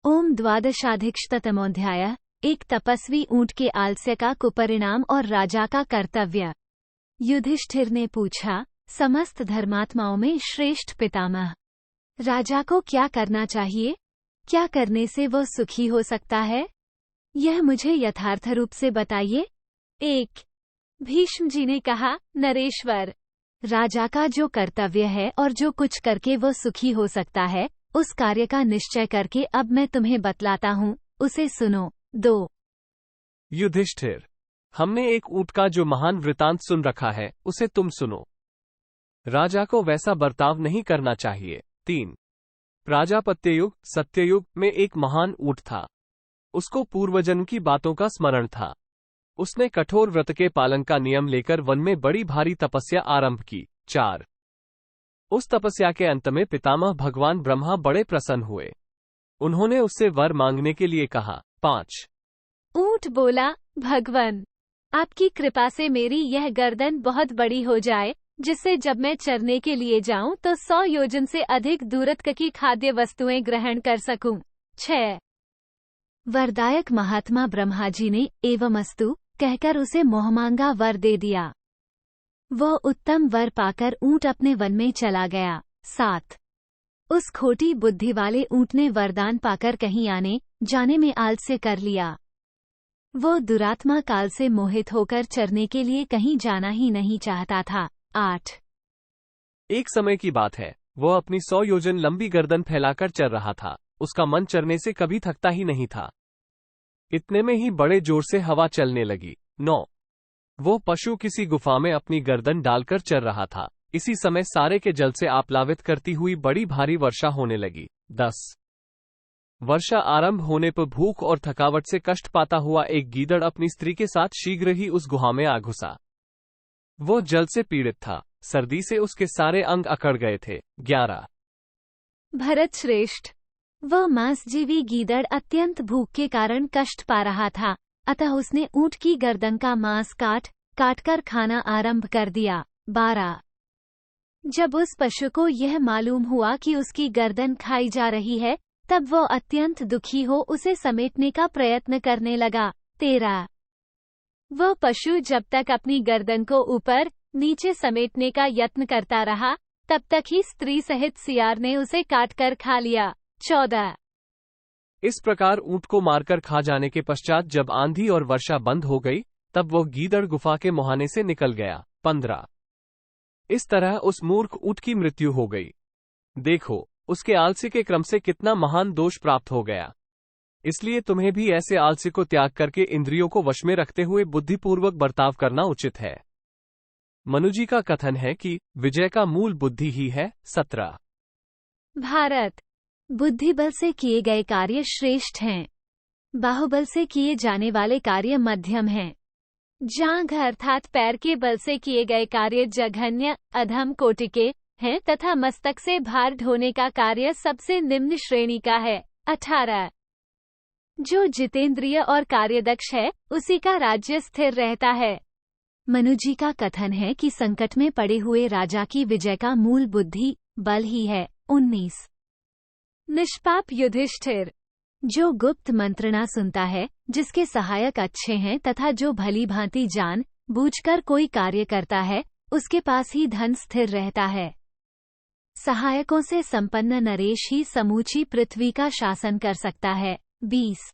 ओम द्वादशाधिकशतमोऽध्यायः। एक तपस्वी ऊंट के आलस्य का कुपरिणाम और राजा का कर्तव्य। युधिष्ठिर ने पूछा, समस्त धर्मात्माओं में श्रेष्ठ पितामह, राजा को क्या करना चाहिए? क्या करने से वह सुखी हो सकता है? यह मुझे यथार्थ रूप से बताइए। 1। भीष्म जी ने कहा, नरेश्वर, राजा का जो कर्तव्य है और जो कुछ करके वह सुखी हो सकता है, उस कार्य का निश्चय करके अब मैं तुम्हें बतलाता हूँ, उसे सुनो। 2। युधिष्ठिर, हमने एक ऊंट का जो महान वृतांत सुन रखा है, उसे तुम सुनो। राजा को वैसा बर्ताव नहीं करना चाहिए। 3। प्राजापत्ययुग सत्ययुग में एक महान ऊंट था। उसको पूर्वजन्म की बातों का स्मरण था। उसने कठोर व्रत के पालन का नियम लेकर वन में बड़ी भारी तपस्या आरंभ की। 4। उस तपस्या के अंत में पितामह भगवान ब्रह्मा बड़े प्रसन्न हुए। उन्होंने उससे वर मांगने के लिए कहा। 5। ऊंट बोला, भगवान, आपकी कृपा से मेरी यह गर्दन बहुत बड़ी हो जाए, जिससे जब मैं चरने के लिए जाऊं तो 100 योजन से अधिक दूरत्व की खाद्य वस्तुएं ग्रहण कर सकूं। 6। वरदायक महात्मा ब्रह्मा जी ने एवमस्तु कहकर उसे मोहमांगा वर दे दिया। वह उत्तम वर पाकर ऊंट अपने वन में चला गया। 7। उस खोटी बुद्धि वाले ऊंट ने वरदान पाकर कहीं आने जाने में आलस्य कर लिया। वो दुरात्मा काल से मोहित होकर चरने के लिए कहीं जाना ही नहीं चाहता था। 8। एक समय की बात है, वह अपनी 100 योजन लंबी गर्दन फैलाकर चर रहा था। उसका मन चरने से कभी थकता ही नहीं था। इतने में ही बड़े जोर से हवा चलने लगी। 9। वो पशु किसी गुफा में अपनी गर्दन डालकर चर रहा था। इसी समय सारे के जल से आप्लावित करती हुई बड़ी भारी वर्षा होने लगी। 10। वर्षा आरंभ होने पर भूख और थकावट से कष्ट पाता हुआ एक गीदड़ अपनी स्त्री के साथ शीघ्र ही उस गुहा में आ घुसा। वो जल से पीड़ित था। सर्दी से उसके सारे अंग अकड़ गए थे। 11। भरत श्रेष्ठ, वह मांसजीवी गीदड़ अत्यंत भूख के कारण कष्ट पा रहा था, अतः उसने ऊंट की गर्दन का मांस काट कर खाना आरंभ कर दिया। 12। जब उस पशु को यह मालूम हुआ कि उसकी गर्दन खाई जा रही है, तब वह अत्यंत दुखी हो उसे समेटने का प्रयत्न करने लगा। 13। वह पशु जब तक अपनी गर्दन को ऊपर नीचे समेटने का यत्न करता रहा, तब तक ही स्त्री सहित सियार ने उसे काटकर खा लिया। 14। इस प्रकार ऊंट को मारकर खा जाने के पश्चात जब आंधी और वर्षा बंद हो गई, तब वह गीदड़ गुफा के मुहाने से निकल गया। 15। इस तरह उस मूर्ख ऊंट की मृत्यु हो गई। देखो, उसके आलस्य के क्रम से कितना महान दोष प्राप्त हो गया। इसलिए तुम्हें भी ऐसे आलस्य को त्याग करके इंद्रियों को वश में रखते हुए बुद्धिपूर्वक बर्ताव करना उचित है। मनुजी का कथन है कि विजय का मूल बुद्धि ही है। 17। भारत, बुद्धि बल से किए गए कार्य श्रेष्ठ हैं, बाहुबल से किए जाने वाले कार्य मध्यम हैं, जांघ अर्थात पैर के बल से किए गए कार्य जघन्य अधम कोटि के हैं तथा मस्तक से भार ढोने का कार्य सबसे निम्न श्रेणी का है। 18। जो जितेंद्रिय और कार्यदक्ष है, उसी का राज्य स्थिर रहता है। मनुजी का कथन है कि संकट में पड़े हुए राजा की विजय का मूल बुद्धि बल ही है। 19। निष्पाप युधिष्ठिर, जो गुप्त मंत्रणा सुनता है, जिसके सहायक अच्छे हैं तथा जो भली भांति जान बूझकर कोई कार्य करता है, उसके पास ही धन स्थिर रहता है। सहायकों से संपन्न नरेश ही समूची पृथ्वी का शासन कर सकता है। 20।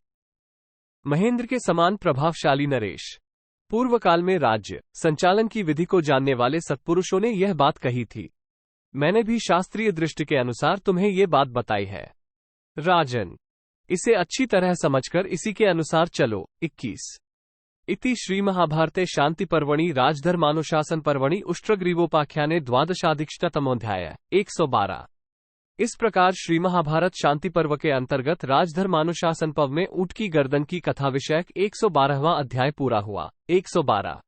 महेंद्र के समान प्रभावशाली नरेश। पूर्व काल में राज्य संचालन की विधि को जानने वाले सत्पुरुषों ने यह बात कही थी। मैंने भी शास्त्रीय दृष्टि के अनुसार तुम्हें ये बात बताई है। राजन, इसे अच्छी तरह समझकर इसी के अनुसार चलो। 21। इति श्री महाभारते शांति पर्वणि राजधर्मानुशासन पर्वणि उष्ट्रग्रीवोपाख्याने द्वादशाधिकशतमोऽध्यायः 112। इस प्रकार श्री महाभारत शांति पर्व के अंतर्गत राजधर्मानुशासन पर्व में ऊंट की गर्दन की कथा विषयक 112वां अध्याय पूरा हुआ। 112।